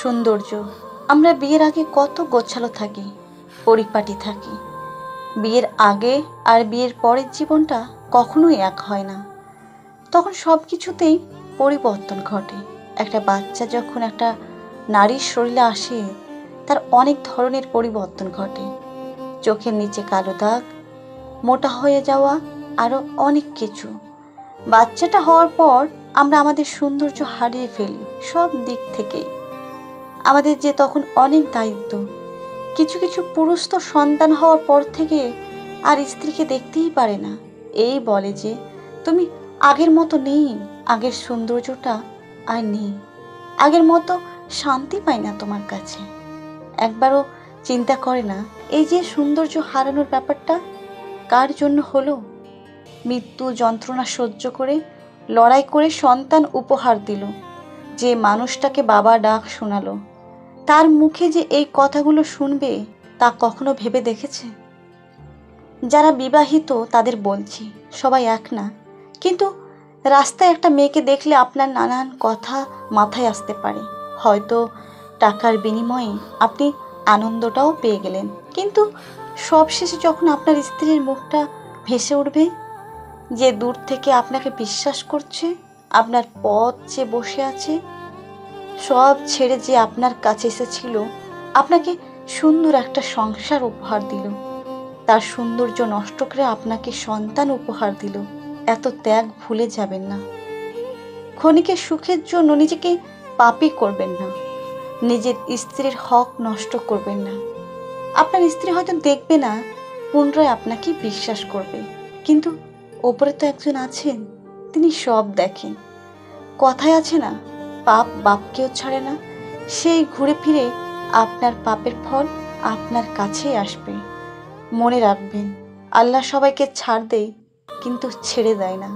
সৌন্দর্য। আমরা বিয়ের আগে কত গোছালো থাকি, পরিপাটি থাকি। বিয়ের আগে আর বিয়ের পরের জীবনটা কখনোই এক হয় না। তখন সব কিছুতেই পরিবর্তন ঘটে। একটা বাচ্চা যখন একটা নারীর শরীরে আসে, তার অনেক ধরনের পরিবর্তন ঘটে। চোখের নিচে কালো দাগ, মোটা হয়ে যাওয়া, আরও অনেক কিছু। বাচ্চাটা হওয়ার পর আমরা আমাদের সৌন্দর্য হারিয়ে ফেলি সব দিক থেকেই। আমাদের যে তখন অনেক দায়িত্ব। কিছু কিছু পুরুষ তো সন্তান হওয়ার পর থেকে আর স্ত্রীকে দেখতেই পারে না। এই বলে যে তুমি আগের মতো নেই, আগের সৌন্দর্যটা আর নেই, আগের মতো শান্তি পায় না তোমার কাছে। একবারও চিন্তা করে না এই যে সৌন্দর্য হারানোর ব্যাপারটা কার জন্য হলো? মৃত্যু যন্ত্রণা সহ্য করে লড়াই করে সন্তান উপহার দিল, যে মানুষটাকে বাবা ডাক শোনালো, তার মুখে যে এই কথাগুলো শুনবে তা কখনো ভেবে দেখেছে? যারা বিবাহিত তাদের বলছি, সবাই এক না, কিন্তু রাস্তায় একটা মেয়েকে দেখলে আপনার নানান কথা মাথায় আসতে পারে। হয়তো টাকার বিনিময়ে আপনি আনন্দটাও পেয়ে গেলেন, কিন্তু সবশেষে যখন আপনার স্ত্রীর মুখটা ভেসে উঠবে, যে দূর থেকে আপনাকে বিশ্বাস করছে, আপনার পথ যে বসে আছে, সব ছেড়ে যে আপনার কাছে এসেছিল, আপনাকে সুন্দর একটা সংসার উপহার দিল, তার সৌন্দর্য নষ্ট করে আপনাকে সন্তান উপহার দিল, এত ত্যাগ ভুলে যাবেন না। ক্ষণিকের সুখের জন্য নিজেকে পাপী করবেন না, নিজের স্ত্রীর হক নষ্ট করবেন না। আপনার স্ত্রী হয়তো দেখবে না, পুনরায় আপনাকে বিশ্বাস করবে, কিন্তু ওপরে তো একজন আছেন, তিনি সব দেখেন। কথায় আছে না, পাপ বাপকেও ছাড়ে না। সেই ঘুরে ফিরে আপনার পাপের ফল আপনার কাছেই আসবে। মনে রাখবেন, আল্লাহ সবাইকে ছাড় দেয়, কিন্তু ছেড়ে দেয় না।